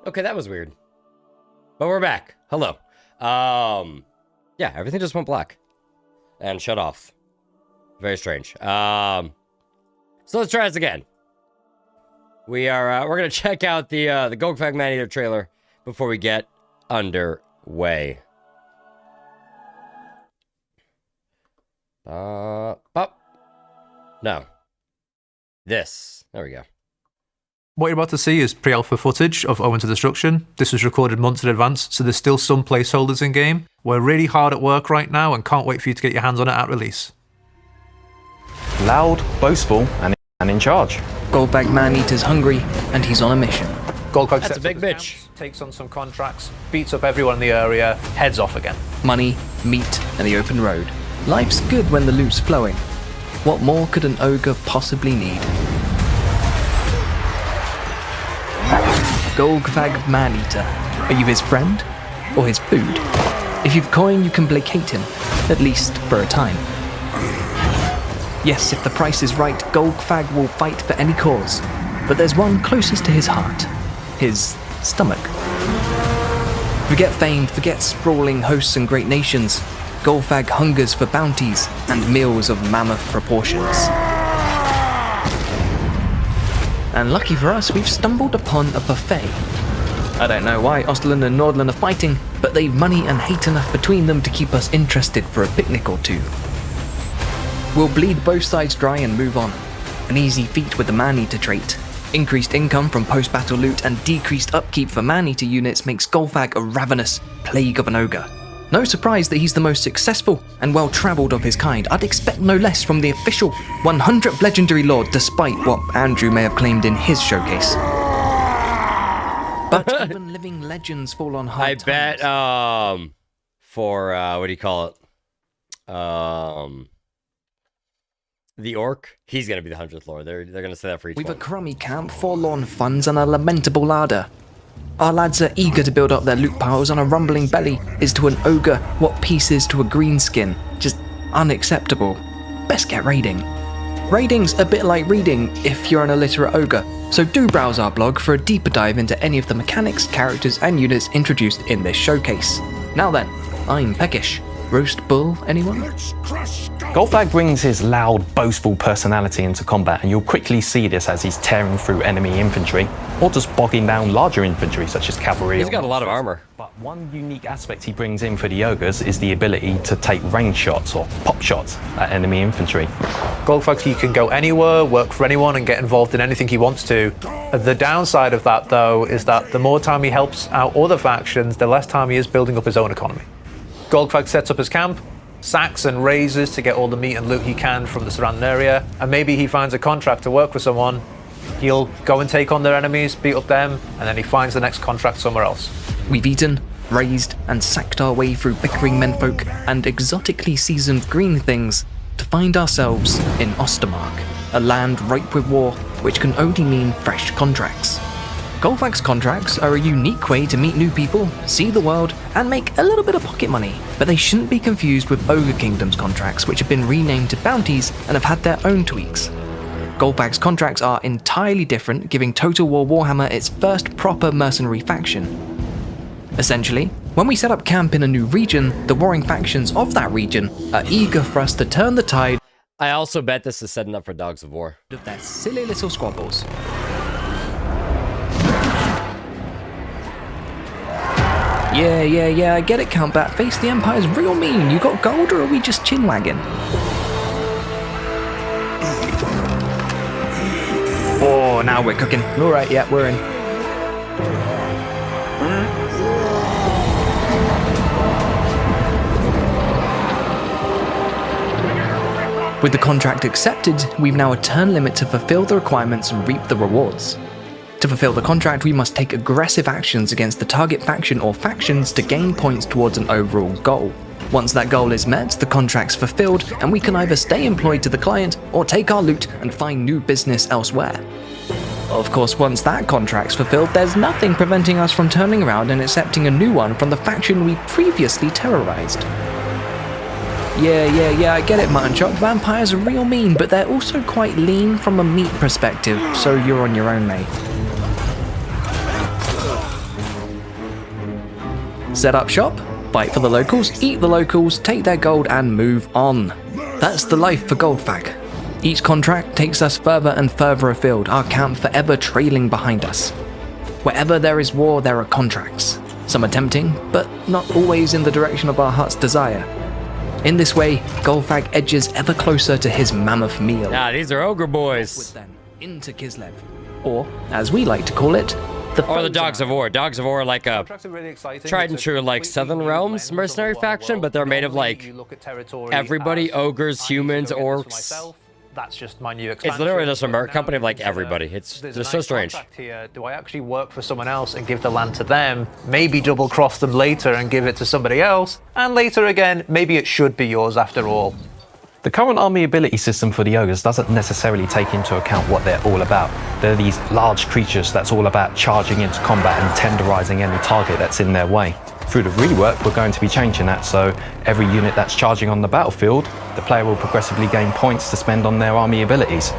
Okay, that was weird. But we're back. Hello. Yeah, everything just went black. And shut off. Very strange. So let's try this again. We're gonna check out the Golgfag Maneater trailer before we get underway. No. This. There we go. What you're about to see is pre-alpha footage of Owen to Destruction. This was recorded months in advance, so there's still some placeholders in game. We're really hard at work right now and can't wait for you to get your hands on it at release. Loud, boastful, and in charge. Golgfag Maneater's hungry, and he's on a mission. Golgfag That's a big bitch. Camps, takes on some contracts, beats up everyone in the area, heads off again. Money, meat, and the open road. Life's good when the loot's flowing. What more could an ogre possibly need? Golgfag Maneater. Are you his friend? Or his food? If you've coin, you can placate him. At least for a time. Yes, if the price is right, Golgfag will fight for any cause. But there's one closest to his heart. His stomach. Forget fame, forget sprawling hosts and great nations. Golgfag hungers for bounties and meals of mammoth proportions. And lucky for us, we've stumbled upon a buffet. I don't know why Ostland and Nordland are fighting, but they've money and hate enough between them to keep us interested for a picnic or two. We'll bleed both sides dry and move on. An easy feat with the Maneater trait. Increased income from post-battle loot and decreased upkeep for Maneater units makes Golgfag a ravenous plague of an ogre. No surprise that he's the most successful and well-travelled of his kind. I'd expect no less from the official 100th legendary lord, despite what Andrew may have claimed in his showcase. But even living legends fall on hard times. I bet, for, what do you call it? The orc, he's gonna be the 100th lord. They're gonna say that for each We've one. a crummy camp, forlorn funds, and a lamentable larder. Our lads are eager to build up their loot piles, and a rumbling belly is to an ogre what peace is to a greenskin. Just unacceptable. Best get raiding. Raiding's a bit like reading if you're an illiterate ogre, so do browse our blog for a deeper dive into any of the mechanics, characters, and units introduced in this showcase. Now then, I'm Peckish. Roast bull, anyone? Golgfag brings his loud, boastful personality into combat, and you'll quickly see this as he's tearing through enemy infantry, or just bogging down larger infantry such as cavalry. He's got a lot of armor. But one unique aspect he brings in for the ogres is the ability to take range shots or pop shots at enemy infantry. Golgfag, you can go anywhere, work for anyone, and get involved in anything he wants to. The downside of that, though, is that the more time he helps out other factions, the less time he is building up his own economy. Golgfag sets up his camp, sacks and raises to get all the meat and loot he can from the surrounding area, and maybe he finds a contract to work for someone. He'll go and take on their enemies, beat up them, and then he finds the next contract somewhere else. We've eaten, raised, and sacked our way through bickering menfolk and exotically seasoned green things to find ourselves in Ostermark, a land ripe with war, which can only mean fresh contracts. Golgfag's contracts are a unique way to meet new people, see the world, and make a little bit of pocket money, but they shouldn't be confused with Ogre Kingdom's contracts, which have been renamed to bounties and have had their own tweaks. Golgfag's contracts are entirely different, giving Total War Warhammer its first proper mercenary faction. Essentially, when we set up camp in a new region, the warring factions of that region are eager for us to turn the tide I also bet this is setting up for Dogs of War. of their silly little squabbles. Yeah, I get it, Count Batface. The Empire's real mean. You got gold, or are we just chin-wagging? Oh, now we're cooking. Alright, yeah, we're in. With the contract accepted, we've now a turn limit to fulfill the requirements and reap the rewards. To fulfill the contract, we must take aggressive actions against the target faction or factions to gain points towards an overall goal. Once that goal is met, the contract's fulfilled, and we can either stay employed to the client or take our loot and find new business elsewhere. Of course, once that contract's fulfilled, there's nothing preventing us from turning around and accepting a new one from the faction we previously terrorized. Yeah, I get it, Mutton Chop. Vampires are real mean, but they're also quite lean from a meat perspective, so you're on your own, mate. Set up shop, fight for the locals, eat the locals, take their gold, and move on. That's the life for Goldfag. Each contract takes us further and further afield, our camp forever trailing behind us. Wherever there is war, there are contracts. Some are tempting, but not always in the direction of our heart's desire. In this way, Goldfag edges ever closer to his mammoth meal. Ah, these are ogre boys. Then into Kislev, or as we like to call it, Or the Dogs of War. Dogs of War are like a tried and true like Southern Realms mercenary faction, but they're made of like everybody, ogres, humans, orcs. That's just my new It's literally just a merc company of like everybody. They're so strange. Here. Do I actually work for someone else and give the land to them? Maybe double cross them later and give it to somebody else. And later again, maybe it should be yours after all. The current army ability system for the ogres doesn't necessarily take into account what they're all about. They're these large creatures that's all about charging into combat and tenderizing any target that's in their way. Through the rework, we're going to be changing that, so every unit that's charging on the battlefield, the player will progressively gain points to spend on their army abilities.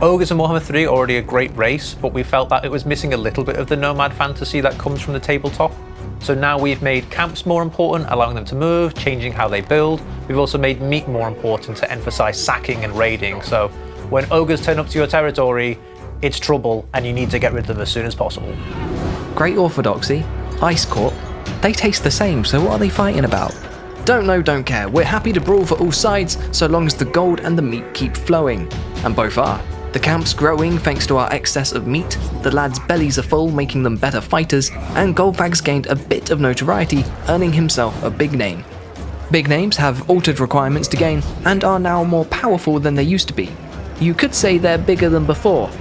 Ogres in Warhammer 3 are already a great race, but we felt that it was missing a little bit of the nomad fantasy that comes from the tabletop. So now we've made camps more important, allowing them to move, changing how they build. We've also made meat more important to emphasize sacking and raiding. So when ogres turn up to your territory, it's trouble and you need to get rid of them as soon as possible. Great Orthodoxy, Ice Court, they taste the same, so what are they fighting about? Don't know, don't care. We're happy to brawl for all sides, so long as the gold and the meat keep flowing. And both are. The camp's growing thanks to our excess of meat, the lads' bellies are full, making them better fighters, and Goldfag's gained a bit of notoriety, earning himself a big name. Big names have altered requirements to gain, and are now more powerful than they used to be. You could say they're bigger than before.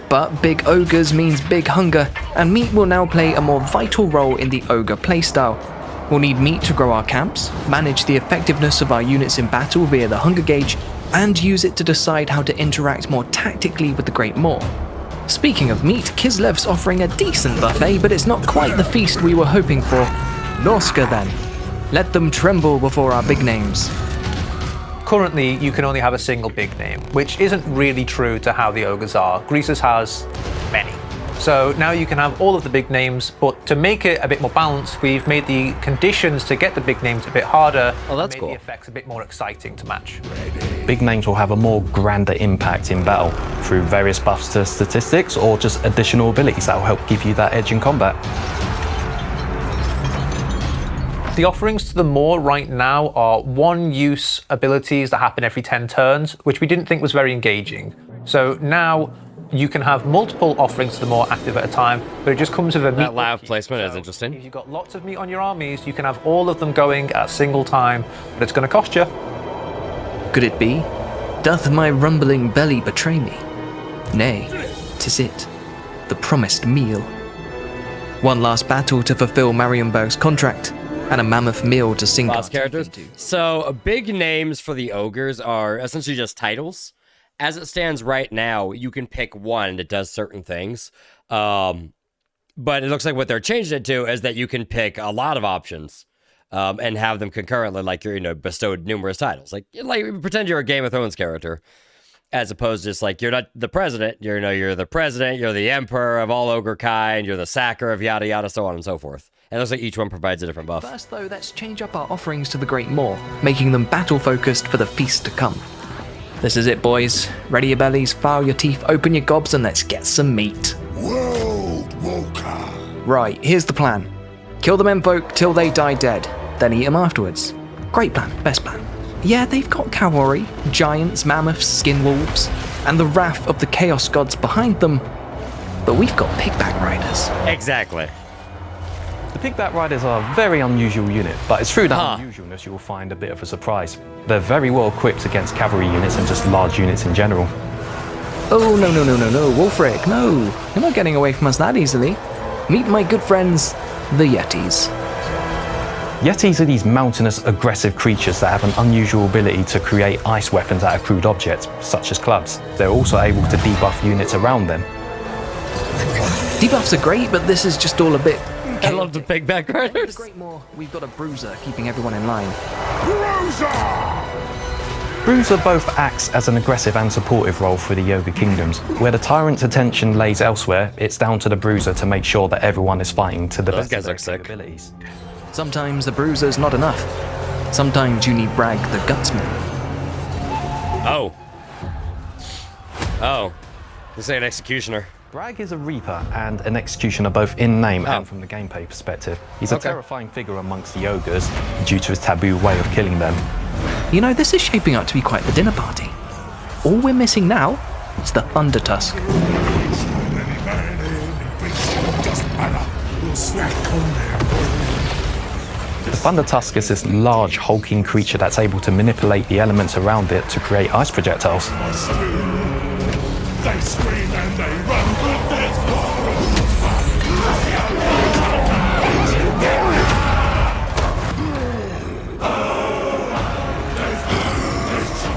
But big ogres means big hunger, and meat will now play a more vital role in the ogre playstyle. We'll need meat to grow our camps, manage the effectiveness of our units in battle via the hunger gauge, and use it to decide how to interact more tactically with the Great Maw. Speaking of meat, Kislev's offering a decent buffet, but it's not quite the feast we were hoping for. Norska then. Let them tremble before our big names. Currently, you can only have a single big name, which isn't really true to how the ogres are. Greasus has many. So now you can have all of the big names, but to make it a bit more balanced, we've made the conditions to get the big names a bit harder. Oh, that's made cool. the effects a bit more exciting to match. Big names will have a more grander impact in battle through various buffs to statistics or just additional abilities that will help give you that edge in combat. The offerings to the Maw right now are one-use abilities that happen every 10 turns, which we didn't think was very engaging. So now you can have multiple offerings to the Maw active at a time, but it just comes with a meat. That lab bucket. placement is So interesting. If you've got lots of meat on your armies, you can have all of them going at a single time, but it's going to cost you. Could it be? Doth my rumbling belly betray me? Nay, 'tis it, the promised meal. One last battle to fulfill Marienberg's contract, and a mammoth meal to sink Boss our characters. teeth into. So big names for the ogres are essentially just titles. As it stands right now, you can pick one that does certain things. But it looks like what they're changing it to is that you can pick a lot of options and have them concurrently, like you're, bestowed numerous titles. Like pretend you're a Game of Thrones character, as opposed to just like you're not the president. You're the president. You're the emperor of all ogre kind. You're the sacker of yada yada, so on and so forth. And it looks like each one provides a different buff. First though, let's change up our offerings to the Great Maw, making them battle-focused for the feast to come. This is it, boys. Ready your bellies, file your teeth, open your gobs, and let's get some meat. Right, here's the plan. Kill the menfolk till they die dead, then eat them afterwards. Great plan, best plan. Yeah, they've got cavalry, giants, mammoths, skinwolves, and the wrath of the chaos gods behind them, but we've got pigback riders. Exactly. The Pigback Riders are a very unusual unit, but it's through that Huh. unusualness you'll find a bit of a surprise. They're very well equipped against cavalry units and just large units in general. Oh, no, Wolfric, no. You're not getting away from us that easily. Meet my good friends, the Yetis. Yetis are these mountainous, aggressive creatures that have an unusual ability to create ice weapons out of crude objects, such as clubs. They're also able to debuff units around them. Debuffs are great, but this is just all a bit... I love the pigback The riders. Great Maw, we've got a bruiser keeping everyone in line. Bruiser both acts as an aggressive and supportive role for the Yoga Kingdoms. Where the Tyrant's attention lays elsewhere, it's down to the Bruiser to make sure that everyone is fighting to the Those best guys of their look sick. capabilities. Sometimes the bruiser's not enough. Sometimes you need Bragg the Gutsman. Oh. Oh. This ain't an executioner. Bragg is a Reaper and an Executioner both in name and from the gameplay perspective. He's a terrifying figure amongst the ogres due to his taboo way of killing them. You know, this is shaping up to be quite the dinner party. All we're missing now is the Thunder Tusk. The Thunder Tusk is this large, hulking creature that's able to manipulate the elements around it to create ice projectiles. They scream and they run, but there's more of the fun.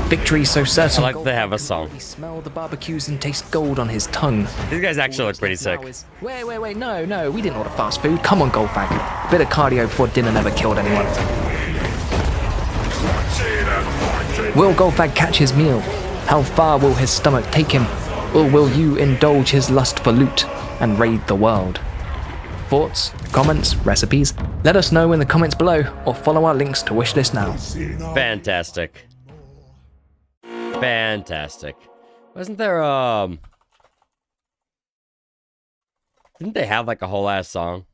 Victory so certain. I like they have a song. He smell the barbecues and taste gold on his tongue. These guys actually look pretty sick. Wait, no, we didn't order fast food. Come on, Goldfag. A bit of cardio before dinner never killed anyone. Will Goldfag catch his meal? How far will his stomach take him? Or will you indulge his lust for loot and raid the world? Thoughts, comments, recipes? Let us know in the comments below or follow our links to wishlist now. Fantastic. Fantastic. Wasn't there, didn't they have, like, a whole ass song?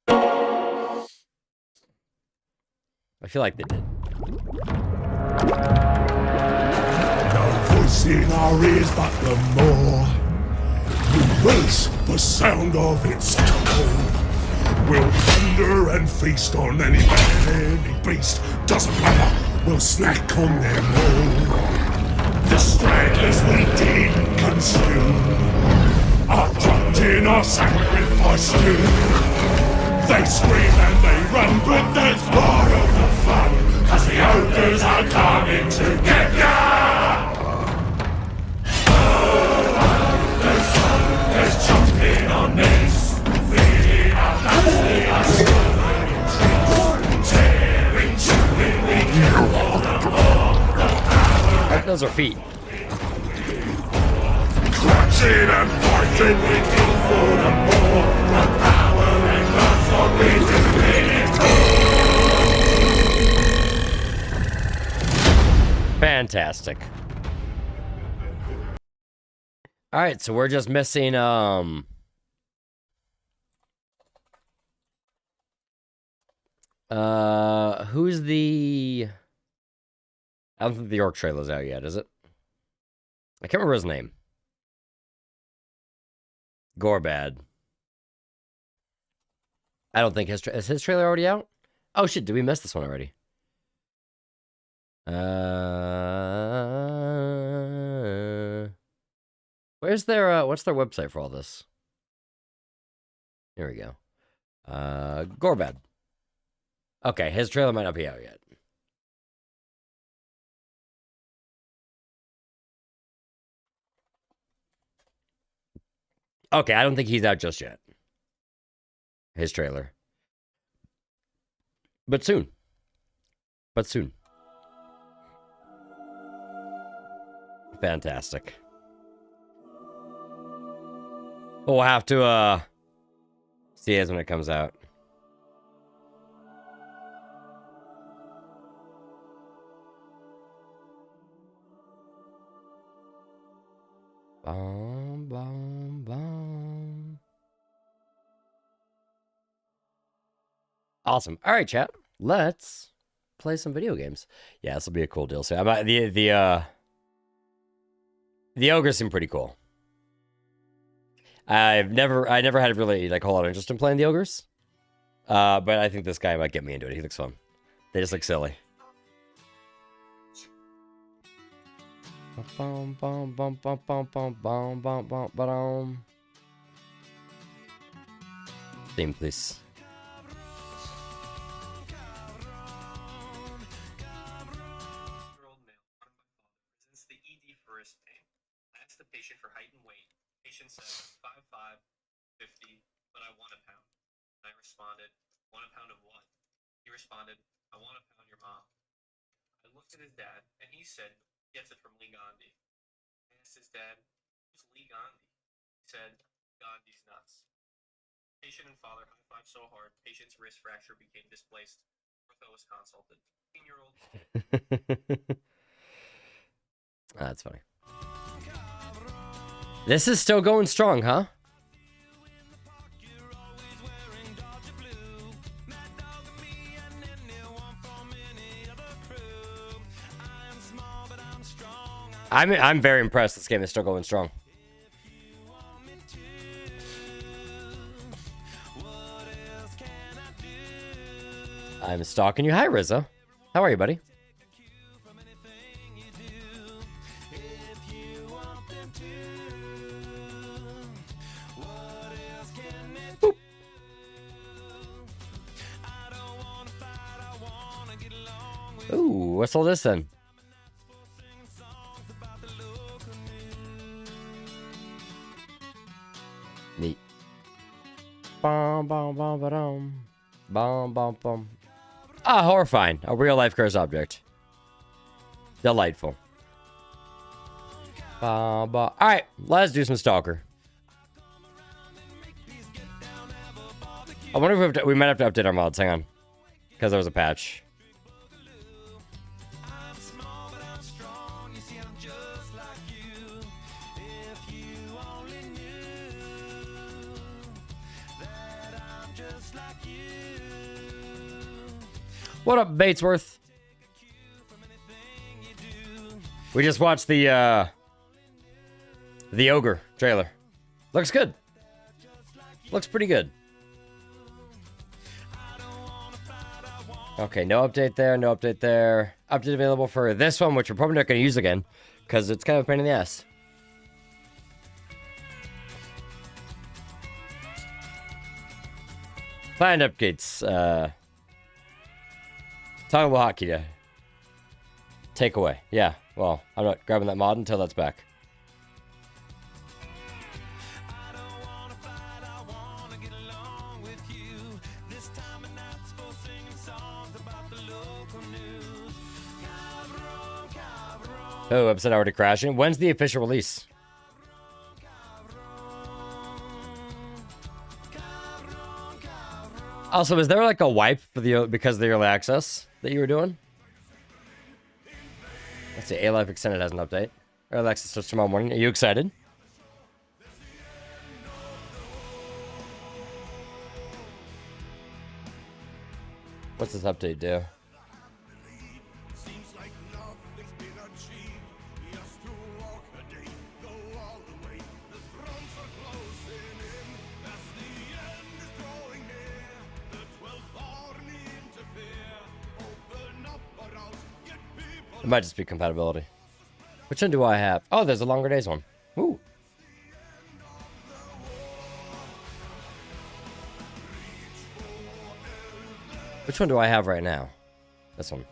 I feel like they did. No voice in our ears but the more we race the sound of its call. We'll thunder and feast on any man, any beast. Doesn't matter, we'll snack on them all. The stragglers we didn't consume are dropped in our sacrifice too. They scream and they run, but that's part of the fun, 'cause the ogres are coming to get ya! There's jumping on this, feeding our fancy, us tearing, chewing, we kill all the more. Those are feet. Clutching and fighting, we kill for the more. The power and love what we do in it. Fantastic. All right, so we're just missing, who's the... I don't think the orc trailer's out yet, is it? I can't remember his name. Gorbad. I don't think is his trailer already out? Oh shit, did we miss this one already? Where's their, what's their website for all this? Here we go. Gorbad. Okay, his trailer might not be out yet. Okay, I don't think he's out just yet. His trailer. But soon. But soon. Fantastic. We'll have to, see it when it comes out. Bum, bum, bum. Awesome. All right, chat. Let's play some video games. Yeah, this will be a cool deal. So the ogres seem pretty cool. I never had really like a whole lot of interest in playing the ogres. But I think this guy might get me into it. He looks fun. They just look silly. Bum, bum, bum, bum, bum, bum, bum, bum, bum, bum. Theme, please. Presents the ED for wrist pain. I asked the patient for height and weight. Patient said 5'5", 50, but I want a pound. And I responded, want a pound of what? He responded, I want a pound your mom. I looked at his dad, and he said, gets it from Lee Gandhi. I asked his dad, who's Lee Gandhi? He said, Gandhi's nuts. Patient and father high-five so hard, patient's wrist fracture became displaced. Ortho was consulted. 15-year-old. That's funny. This is still going strong, huh? I'm very impressed. This game is still going strong. I'm stalking you. Hi, Rizzo. How are you, buddy? Boop. Ooh, what's all this then? Neat. Bum, bum, bum, ba-dum. Bum, bum, bum. Ah, horrifying. A real-life cursed object. Delightful. Alright, let's do some Stalker. I wonder if we might have to update our mods. Hang on. Because there was a patch. What up, Batesworth? We just watched the Ogre trailer. Looks good. Looks pretty good. Okay, no update there, no update there. Update available for this one, which we're probably not going to use again, because it's kind of a pain in the ass. Planned updates. Toggle hotkey to take away. Yeah, well, I'm not grabbing that mod until that's back. Oh, episode already crashing. When's the official release? Also, is there like a wipe for the because of the early access that you were doing? Let's see. A Life Extended has an update. Early access starts tomorrow morning. Are you excited? What's this update do? It might just be compatibility. Which one do I have? Oh, there's a longer days one. Ooh. Which one do I have right now? This one.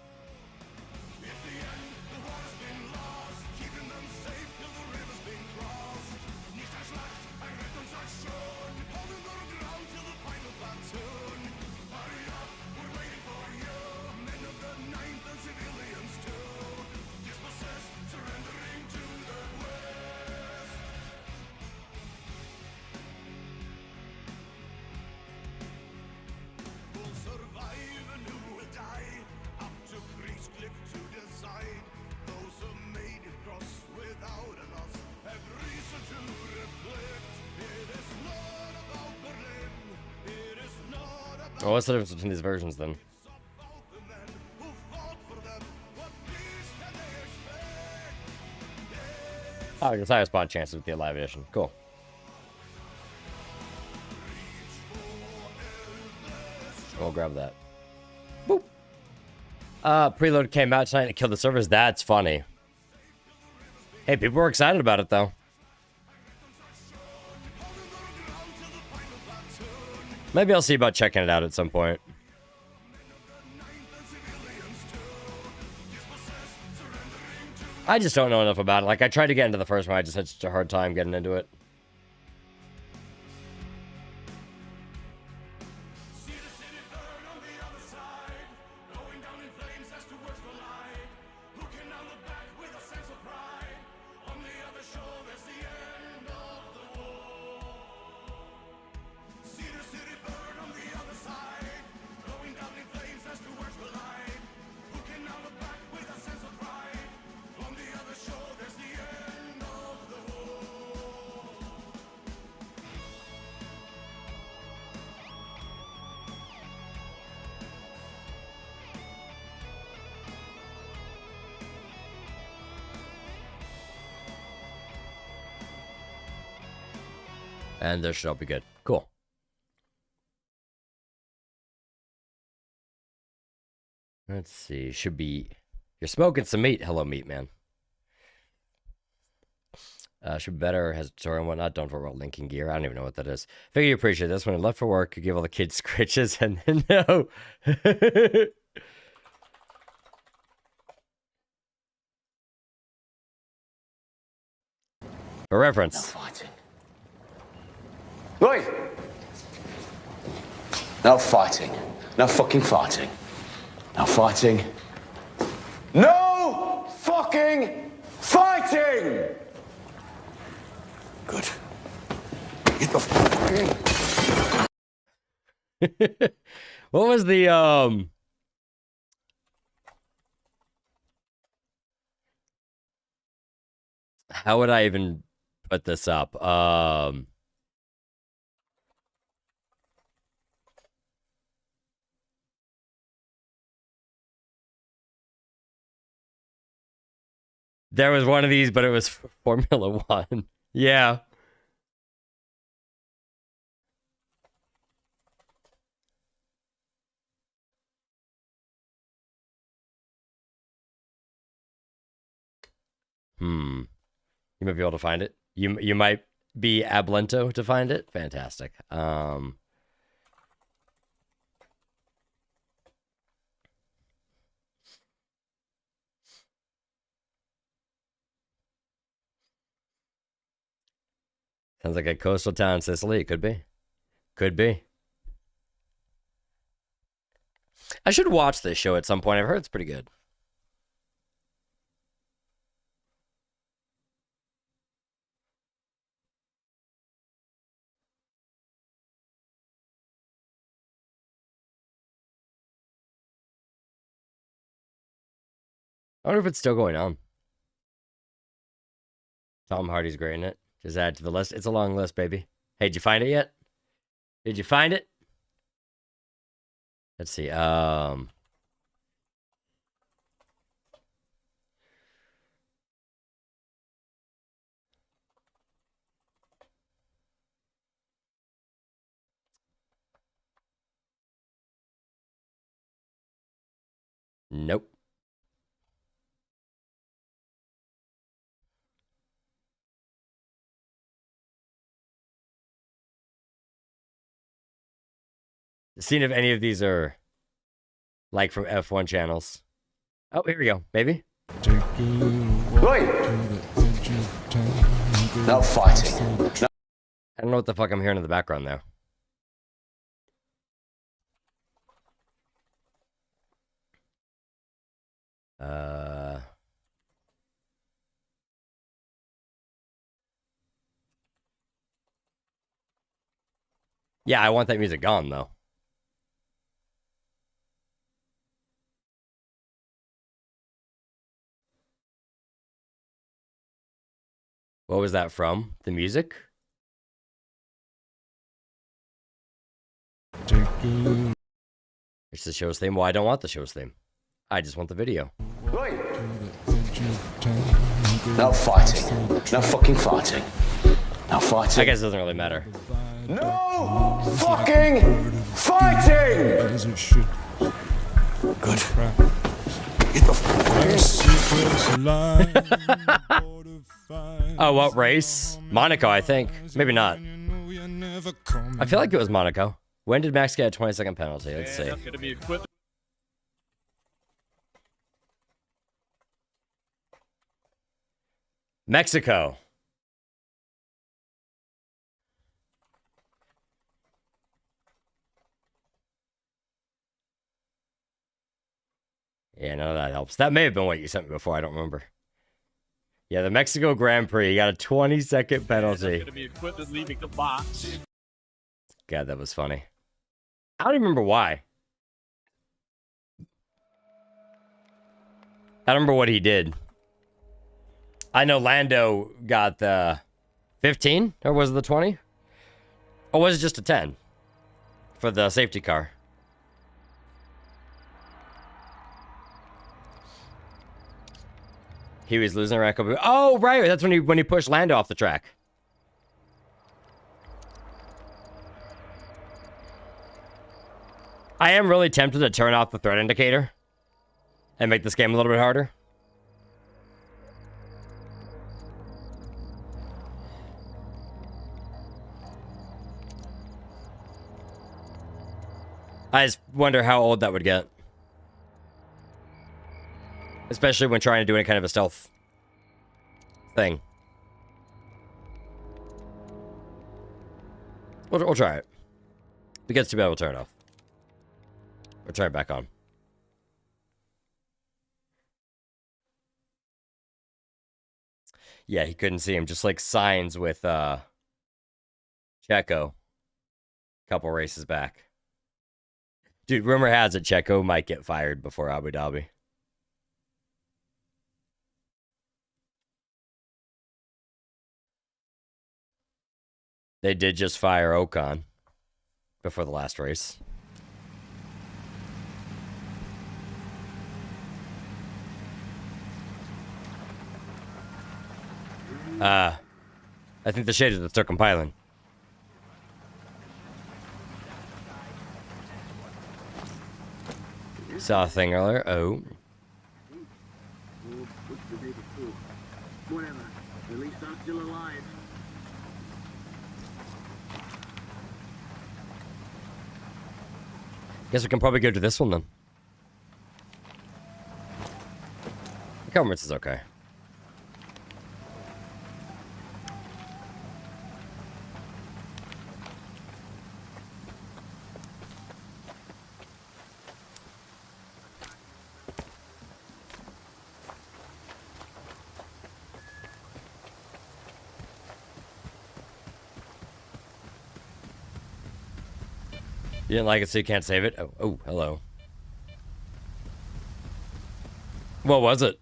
Oh, what's the difference between these versions then? Oh, I guess higher spawn chances with the live edition. Cool. We'll grab that. Boop. Preload came out tonight and killed the servers. That's funny. Hey, people were excited about it though. Maybe I'll see about checking it out at some point. I just don't know enough about it. Like, I tried to get into the first one. I just had such a hard time getting into it. And this should all be good. Cool. Let's see. Should be... You're smoking some meat. Hello, meat man. Should be better. Has a tutorial and whatnot. Don't worry about linking gear. I don't even know what that is. Figure you appreciate this. When I left for work, you give all the kids scritches and then no. For reference. Fighting. Oi! No fighting. No fucking fighting. No fighting. No fucking fighting! Good. Get the fucking... What was the how would I even put this up? There was one of these, but it was Formula One. Yeah. You might be able to find it. You might be ablento to find it. Fantastic. Sounds like a coastal town in Sicily. It could be. Could be. I should watch this show at some point. I've heard it's pretty good. I wonder if it's still going on. Tom Hardy's great in it. Just add to the list. It's a long list, baby. Hey, did you find it yet? Did you find it? Let's see. Nope. Seeing if any of these are like from F1 channels. Oh, here we go, baby. Oi! No fighting. No. I don't know what the fuck I'm hearing in the background now. Yeah, I want that music gone though. What was that from? The music? It's the show's theme. Well, I don't want the show's theme. I just want the video. Oi! No fighting. No fucking fighting. No fighting. I guess it doesn't really matter. No fucking fighting! Good. Get the Oh, what race? Monaco, I think. Maybe not. I feel like it was Monaco. When did Max get a 20-second penalty? Let's see. Mexico. Yeah, none of that helps. That may have been what you sent me before. I don't remember. Yeah, the Mexico Grand Prix. You got a 20-second penalty. God, that was funny. I don't even remember why. I don't remember what he did. I know Lando got the 15, or was it the 20? Or was it just a 10 for the safety car? He was losing a rack. Oh, right. That's when he pushed Lando off the track. I am really tempted to turn off the threat indicator and make this game a little bit harder. I just wonder how old that would get. Especially when trying to do any kind of a stealth thing. We'll try it. If it gets too bad, we'll turn it off. Or turn it back on. Yeah, he couldn't see him. Just like signs with Checo. A couple races back. Dude, rumor has it Checo might get fired before Abu Dhabi. They did just fire Ocon before the last race. I think the shaders that start compiling. Saw a thing earlier. Oh. Whatever. At least I'm still alive. Guess we can probably go to this one then. The Commerce is okay. You didn't like it, so you can't save it? Oh, hello. What was it?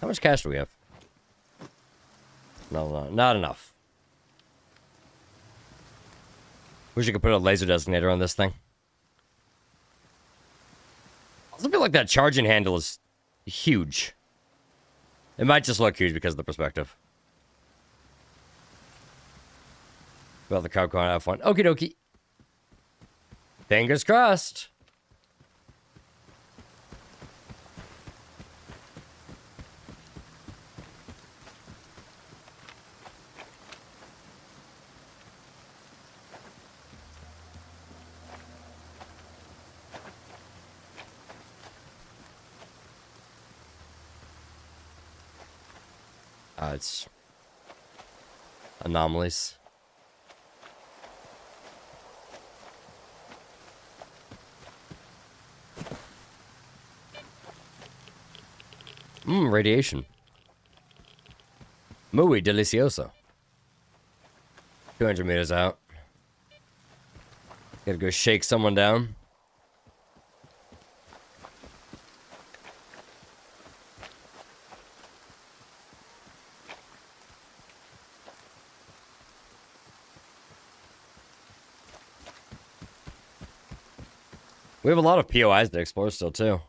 How much cash do we have? No, not enough. Wish you could put a laser designator on this thing. I also feel like that charging handle is huge. It might just look huge because of the perspective. Well, the crowd going to have fun. Okie dokie. Fingers crossed. It's anomalies. Radiation. Muy delicioso. 200 meters out. Gotta go shake someone down. We have a lot of POIs to explore still, too.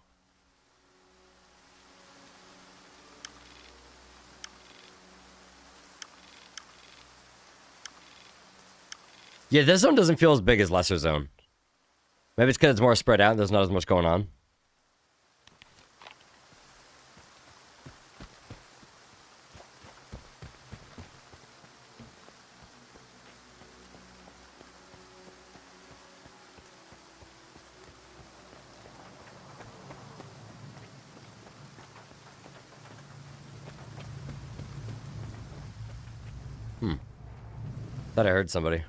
Yeah, this zone doesn't feel as big as Lesser Zone. Maybe it's because it's more spread out and there's not as much going on. Thought I heard somebody.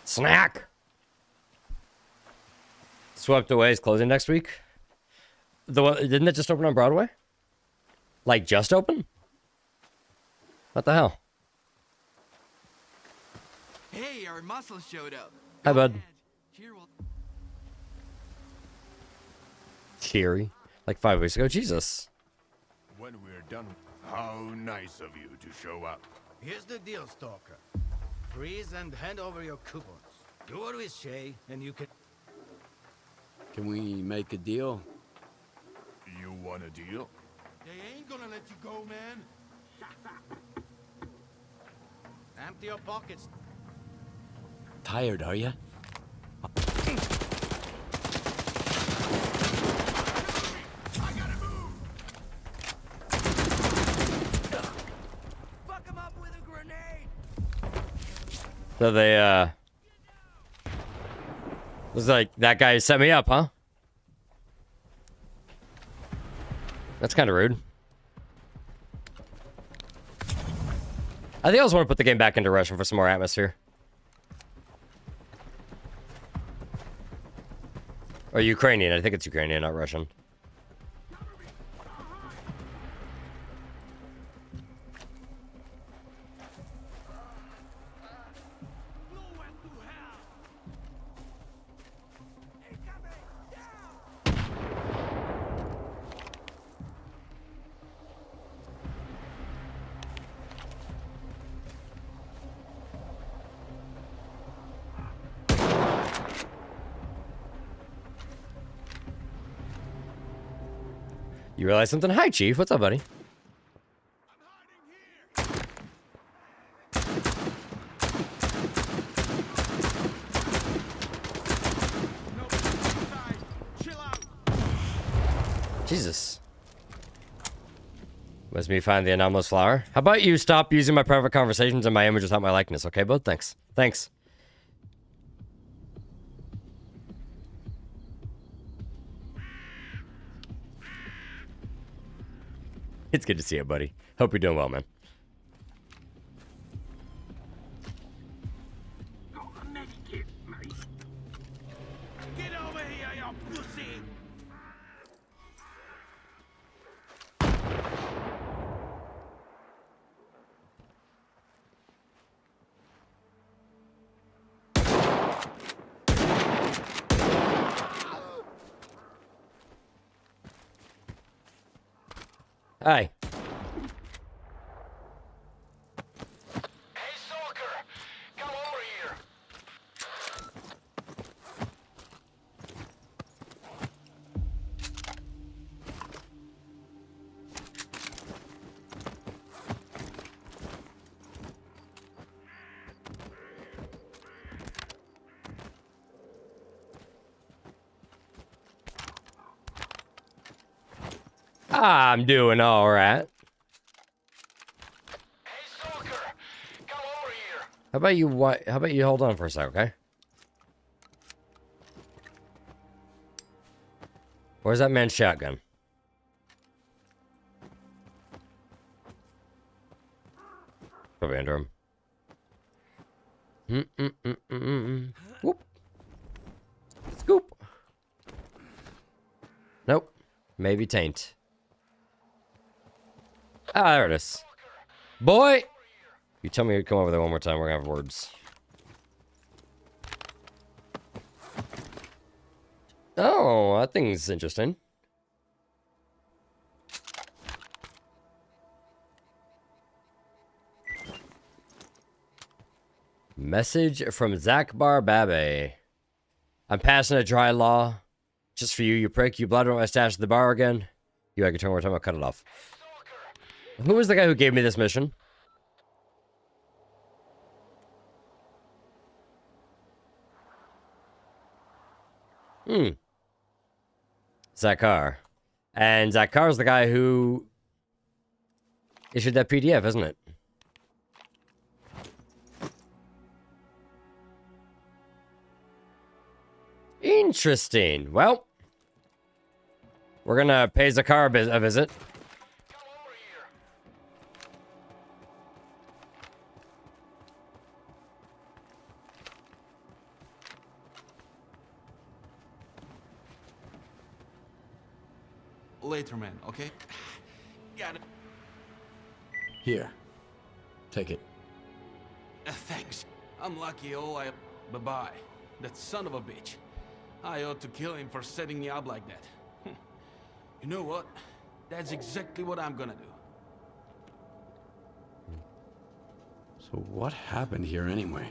Snack! Swept Away is closing next week. Didn't it just open on Broadway? Like, just open? What the hell? Hey, our muscles showed up. Hi, bud. Cheery. Like 5 weeks ago. Jesus. When we're done, how nice of you to show up. Here's the deal, Stalker. Freeze and hand over your coupons. Do it with Shay, and you can... Can we make a deal? You want a deal? They ain't gonna let you go, man. Empty your pockets. Tired, are you? Fuck him up with a grenade! So they, was like, that guy set me up, huh? That's kind of rude. I think I just want to put the game back into Russian for some more atmosphere. Or Ukrainian. I think it's Ukrainian, not Russian. You realize something? Hi, Chief. What's up, buddy? Jesus. Must me find the anomalous flower. How about you stop using my private conversations and my image without my likeness, okay, bud? Thanks. Thanks. It's good to see you, buddy. Hope you're doing well, man. Get over here, you pussy! Hi. Hey, Stalker! Come over here! I'm doing all right. Hey, Stalker! Come over here! How about you? What? How about you hold on for a sec, okay? Where's that man's shotgun? Probably under him. Whoop. Scoop. Nope. Maybe taint. Ah, there it is. Boy! You tell me to come over there one more time, we're gonna have words. Oh, that thing's interesting. Message from Zach Barbabe. I'm passing a dry law. Just for you, you prick. You blotted out my stash at the bar again. You, I can turn one more time, I'll cut it off. Who was the guy who gave me this mission? Zakar. And Zakar's the guy who issued that PDF, isn't it? Interesting. Well, we're gonna pay Zakar a visit. Later, man, okay? Got it. Here. Take it. Thanks. I'm lucky all I... Bye-bye. That son of a bitch. I ought to kill him for setting me up like that. You know what? That's exactly what I'm gonna do. So what happened here anyway?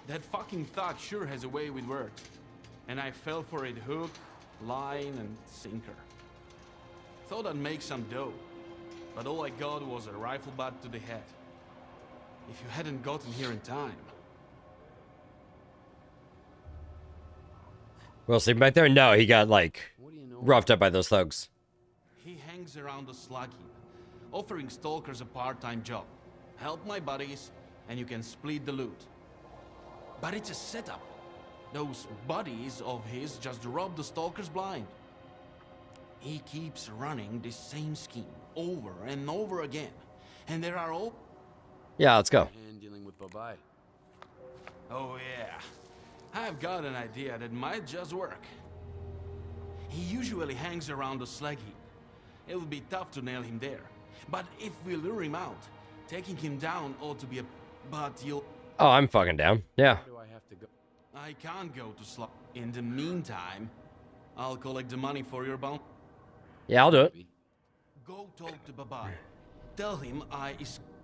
That fucking thug sure has a way with words. And I fell for it hook, line, and sinker. Thought I'd make some dough. But all I got was a rifle butt to the head. If you hadn't gotten here in time... Well, sleeping back there? No, he got, like, roughed up by those thugs. He hangs around the slug heap, offering stalkers a part-time job. Help my buddies, and you can split the loot. But it's a setup. Those buddies of his just rob the stalkers blind. He keeps running the same scheme over and over again. And there are all... Yeah, let's go. And dealing with Bye-Bye. Oh yeah. I've got an idea that might just work. He usually hangs around the slag heap. It will be tough to nail him there. But if we lure him out, taking him down ought to be a... But you'll... Oh, I'm fucking down. Yeah. Where do I have to go? I can't go to Slug. In the meantime, I'll collect the money for your bounty. Yeah, I'll do it. Go talk to Bye-Bye. Tell him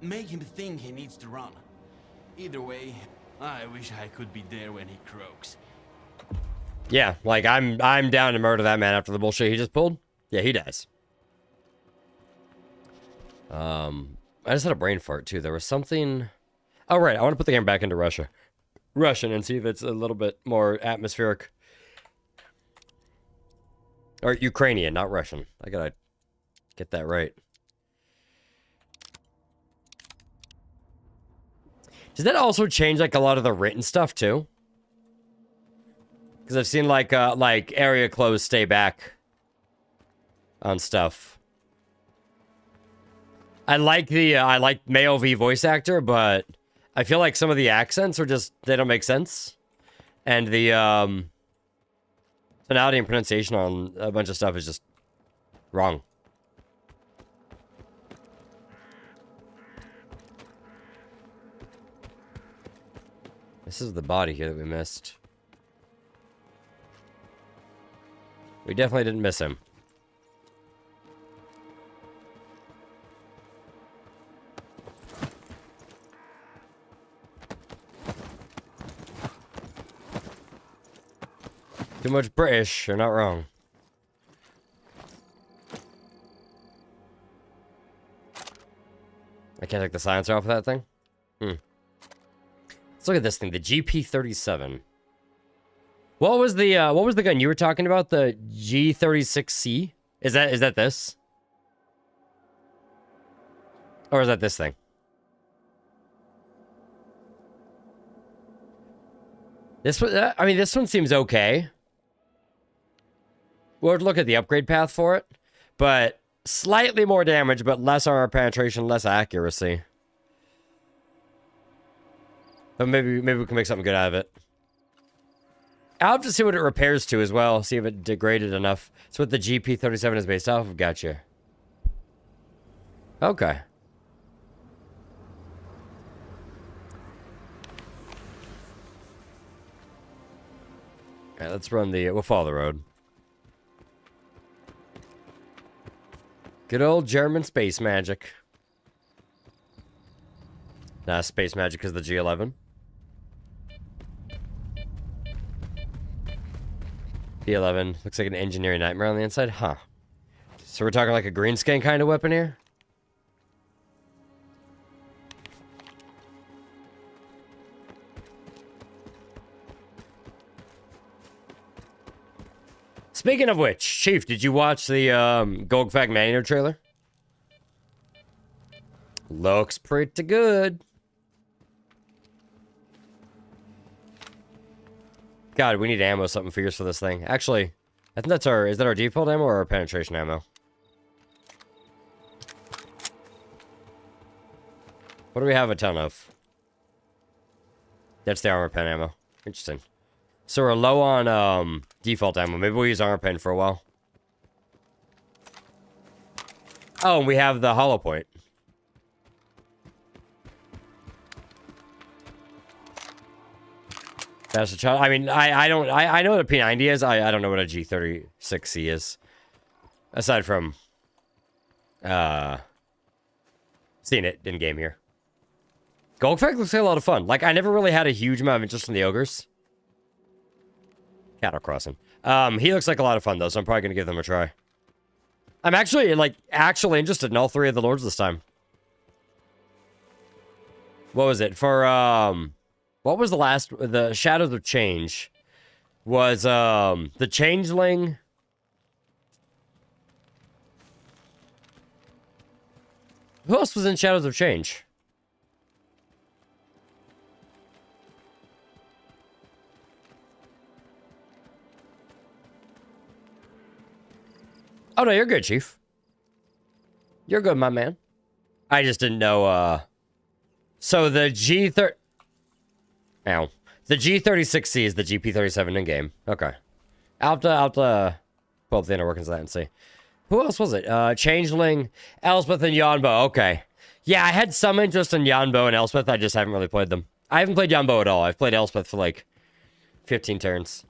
make him think he needs to run. Either way, I wish I could be there when he croaks. Yeah, like, I'm down to murder that man after the bullshit he just pulled. Yeah, he dies. I just had a brain fart, too. There was something... Oh, right. I want to put the game back into Russian and see if it's a little bit more atmospheric. Or Ukrainian, not Russian. I gotta get that right. Does that also change, like, a lot of the written stuff, too? Because I've seen, like area closed, stay back on stuff. I like male V voice actor, but I feel like some of the accents are just, they don't make sense. And the, tonality and pronunciation on a bunch of stuff is just wrong. This is the body here that we missed. We definitely didn't miss him. Too much British, you're not wrong. I can't take the silencer off of that thing? Let's look at this thing, the GP37. What was the gun you were talking about? The G36C? Is that this? Or is that this thing? This one, I mean, this one seems okay. We'll look at the upgrade path for it, but slightly more damage, but less armor penetration, less accuracy. But maybe we can make something good out of it. I'll have to see what it repairs to as well. See if it degraded enough. It's what the GP37 is based off of. Gotcha. Okay. Alright, let's run the... We'll follow the road. Good old German space magic. Nah, space magic is the G11. P11 looks like an engineering nightmare on the inside, huh? So we're talking like a green skin kind of weapon here? Speaking of which, Chief, did you watch the Goldfack Manor trailer? Looks pretty good. God, we need ammo something fierce for this thing. Actually, I think that's our... Is that our default ammo or our penetration ammo? What do we have a ton of? That's the armor pen ammo. Interesting. So we're low on default ammo. Maybe we'll use armor pen for a while. Oh, and we have the hollow point. That's a child. I mean, I know what a P90 is. I don't know what a G36C is. Aside from seeing it in game here. Goldfrag looks like a lot of fun. Like, I never really had a huge amount of interest in the ogres. Cattle crossing. He looks like a lot of fun though, so I'm probably gonna give them a try. I'm actually interested in all three of the lords this time. What was it? For what was the last, the Shadows of Change was the Changeling. Who else was in Shadows of Change? Oh, no, you're good, Chief. You're good, my man. I just didn't know, so the G30... Ow. The G36C is the GP37 in-game. Okay. I'll have to pull up the inner workings of that and see. Who else was it? Changeling, Elspeth, and Yonbo. Okay. Yeah, I had some interest in Yonbo and Elspeth. I just haven't really played them. I haven't played Yonbo at all. I've played Elspeth for like 15 turns.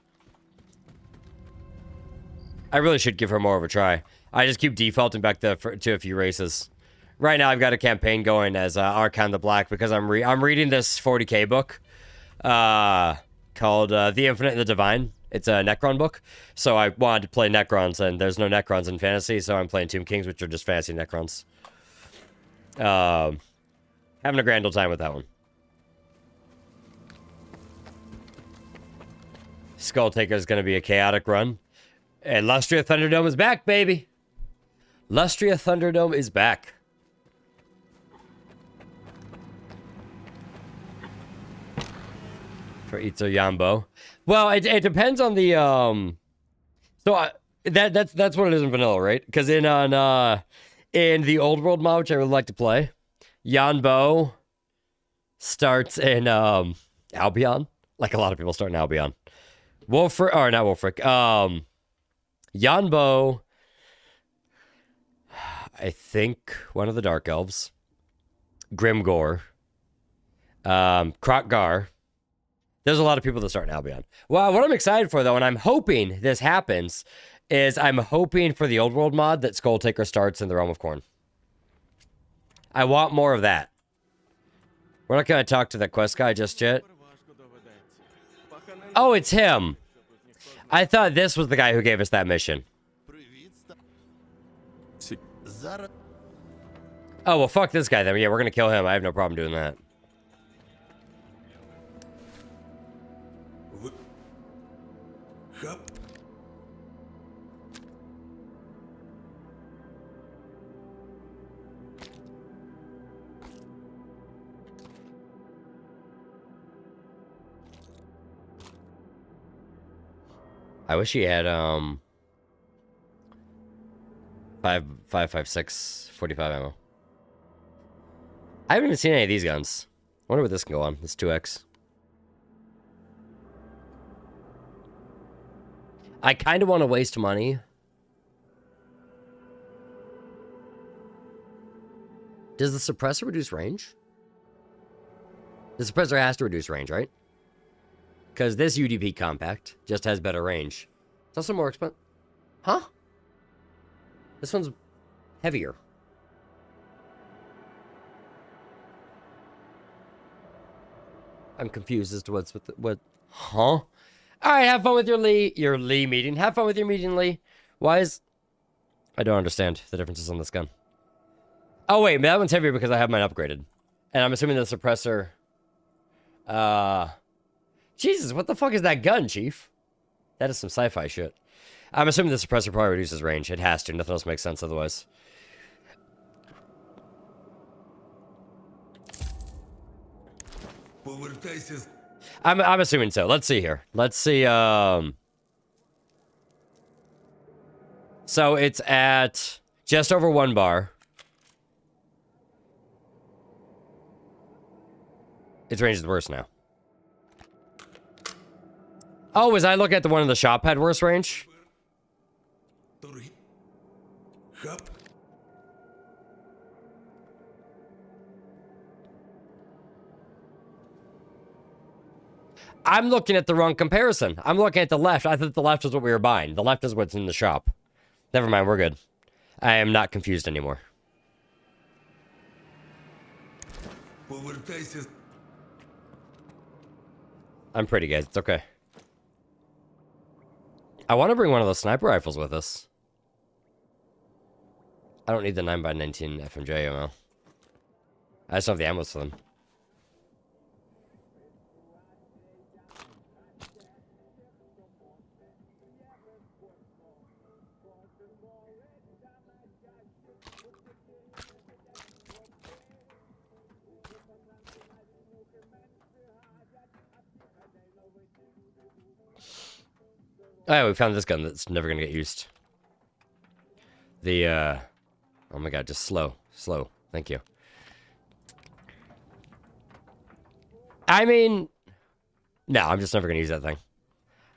I really should give her more of a try. I just keep defaulting back to a few races. Right now, I've got a campaign going as Archon the Black because I'm reading this 40k book called The Infinite and the Divine. It's a Necron book, so I wanted to play Necrons, and there's no Necrons in fantasy, so I'm playing Tomb Kings, which are just fantasy Necrons. Having a grand old time with that one. Skull Taker is going to be a chaotic run. And Lustria Thunderdome is back, baby! Lustria Thunderdome is back. For Itzo Yambo. Well, it depends on the that's what it is in vanilla, right? Because in the old world mod, which I really like to play, Yanbo starts in Albion. Like a lot of people start in Albion. Wolfric, or not Wolfric. Yanbo, I think one of the Dark Elves. Grimgor. Krokgar. There's a lot of people that start in Albion. Well, what I'm excited for, though, and I'm hoping this happens, is I'm hoping for the old world mod that Skull Taker starts in the Realm of Corn. I want more of that. We're not going to talk to that quest guy just yet. Oh, it's him. I thought this was the guy who gave us that mission. Oh, well, fuck this guy, then. Yeah, we're going to kill him. I have no problem doing that. I wish he had 5.56 45 ammo. I haven't even seen any of these guns. I wonder what this can go on. This 2x. I kind of want to waste money. Does the suppressor reduce range? The suppressor has to reduce range, right? Because this UDP compact just has better range. It's also more expensive. Huh? This one's heavier. I'm confused as to what's with what. Huh? All right, have fun with your Lee meeting. Have fun with your meeting, Lee. Why is... I don't understand the differences on this gun. Oh, wait, that one's heavier because I have mine upgraded. And I'm assuming the suppressor... Jesus, what the fuck is that gun, Chief? That is some sci-fi shit. I'm assuming the suppressor probably reduces range. It has to. Nothing else makes sense otherwise. I'm assuming so. Let's see here. Let's see. So it's at just over 1 bar. Its range is worse now. Oh, as I look at the one in the shop had worse range? I'm looking at the wrong comparison. I'm looking at the left. I thought the left is what we were buying. The left is what's in the shop. Never mind, we're good. I am not confused anymore. I'm pretty good. It's okay. I want to bring one of those sniper rifles with us. I don't need the 9x19 FMJ ammo. I just don't have the ammo for them. Oh, we found this gun that's never gonna get used. The, oh my god, just slow. Slow. Thank you. I mean, no, I'm just never gonna use that thing.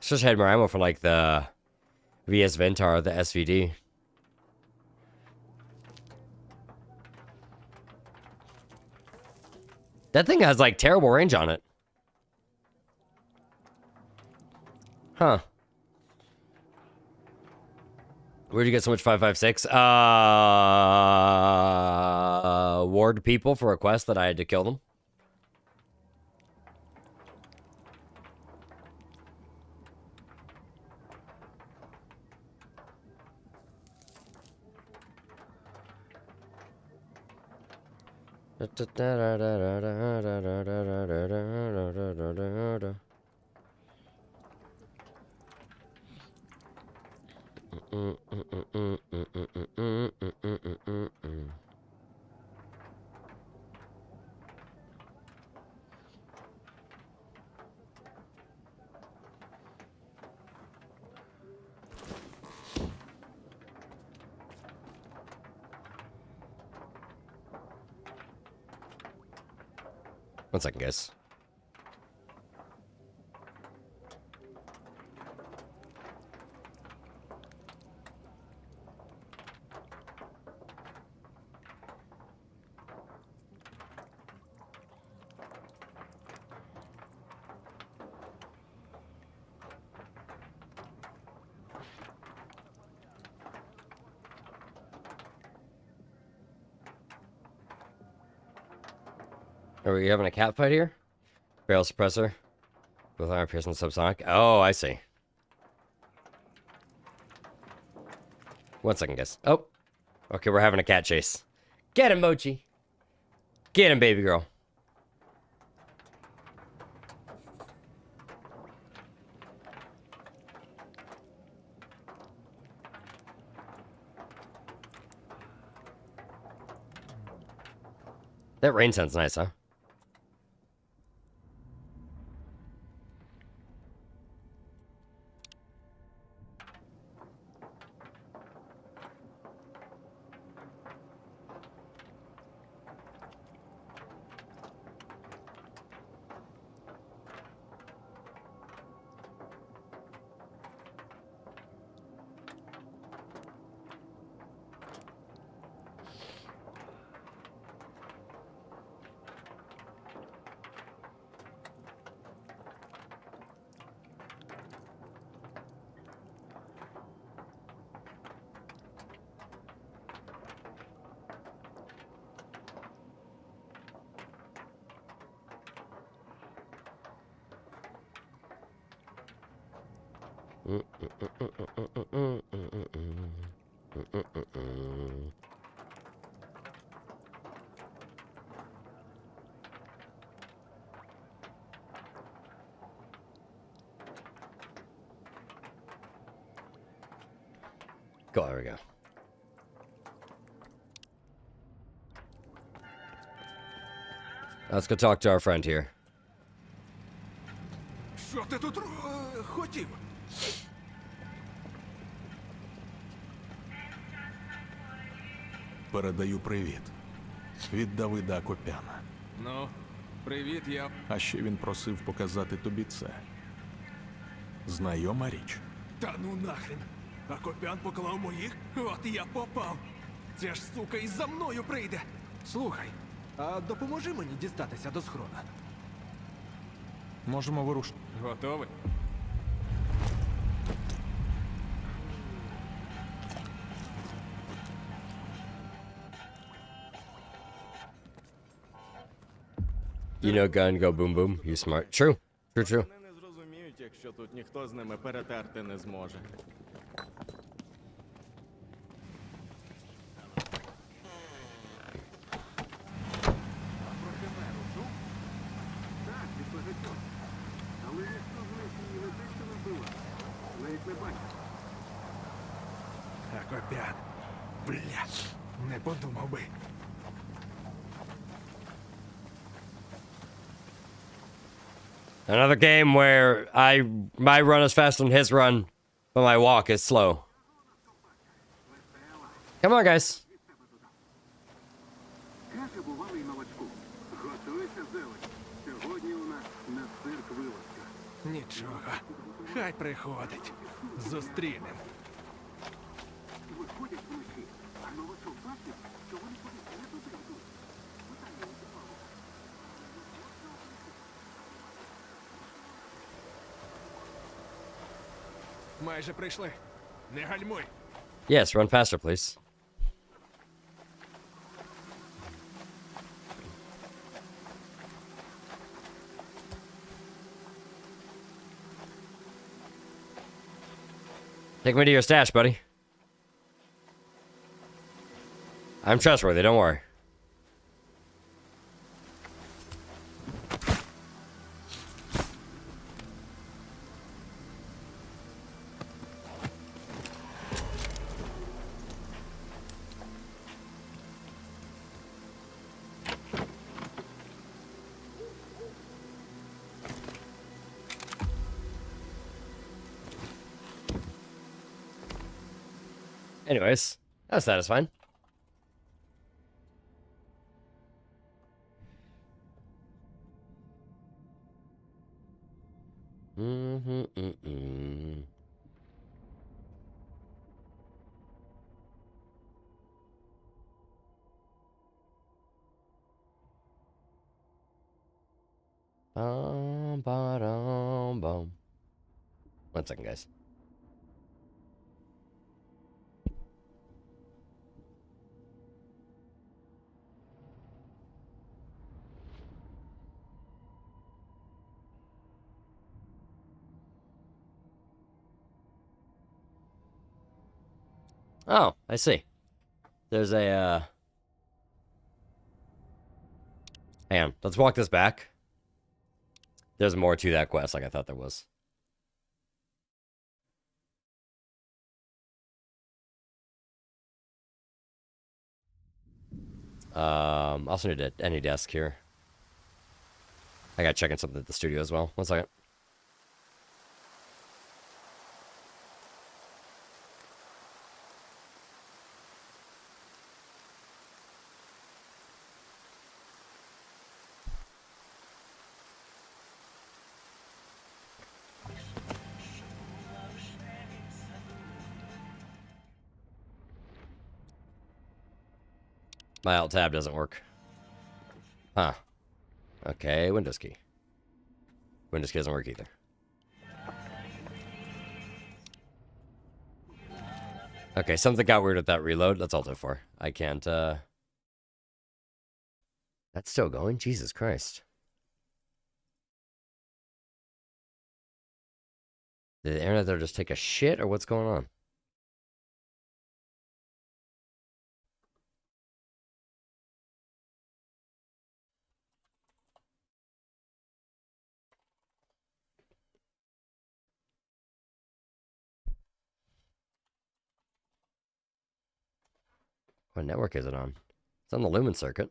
Just had more ammo for, like, the VS Ventar, the SVD. That thing has, like, terrible range on it. Huh. Where'd you get so much 5.56? Ward people for a quest that I had to kill them. One second, guys. Are we having a cat fight here? Barrel suppressor with iron piercing subsonic. Oh, I see. One second, guys. Oh, okay, we're having a cat chase. Get him, Mochi. Get him, baby girl. That rain sounds nice, huh? Go, there we go. Let's go talk to our friend here. Що ти тут хотів? Передаю привіт. Від Давида Копяна. Ну, привіт, я... А ще він просив показати тобі це. Знайома річ. Та ну нахрен. А Копян поклав моїх? От і я попав. Ця ж сука і за мною прийде. Слухай, а допоможи мені дістатися до схрона. Можемо вирушити. Готовий? You know gun, go boom boom. You smart. True. True, true. Вони не зрозуміють, якщо тут ніхто з ними перетерти не зможе. Так, від багатьох. Але ніхто з них її не те, що не вбивав. Навіть не бачив. Акопян. Бля, не подумав би. Another game where my run is faster than his run, but my walk is slow. Come on, guys. Каже, бувалий новачку. Готуйся, зелень. Сьогодні у нас на цирк вилазка. Нічого. Хай приходить. Зустрінем. Виходять вночі, а новачок бачить, що вони кудись не туди йдуть. Питання не цікаво. Майже прийшли. Не гальмуй. Yes, run faster, please. Take me to your stash, buddy. I'm trustworthy, don't worry. Anyways, that was satisfying. Bum. 1 second, guys. Oh, I see. There's a, Hang on, let's walk this back. There's more to that quest like I thought there was. Also need any desk here. I gotta check in something at the studio as well. 1 second. My alt tab doesn't work. Huh. Okay, Windows key. Windows key doesn't work either. Okay, something got weird with that reload. That's Alt F4. I can't, That's still going? Jesus Christ. Did the internet there just take a shit, or what's going on? What network is it on? It's on the Lumen circuit.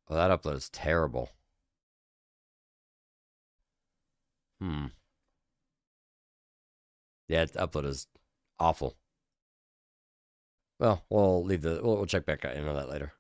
Oh, that upload is terrible. Yeah, upload is awful. Well, we'll leave we'll check back into that later.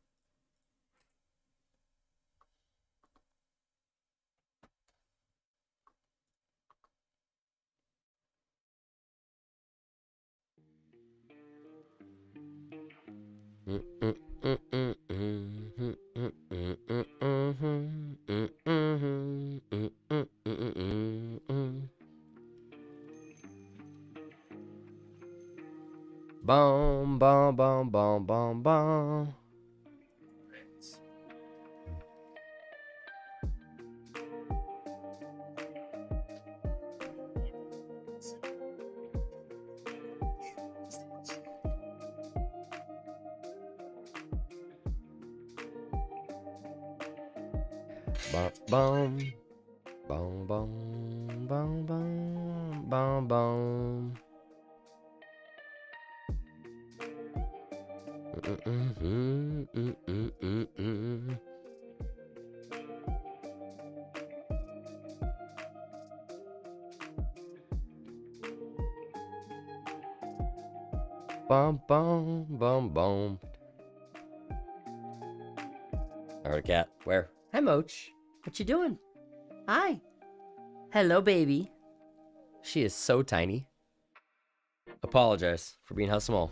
Boom, boom, boom, boom, boom, boom. Bum, bum. Bum, bum, bum, bum, bum, bum. Bum, bum, bum, bum. I heard a cat. Where? Hi, Moach. What you doing? Hi. Hello, baby. She is so tiny. Apologize for being how small.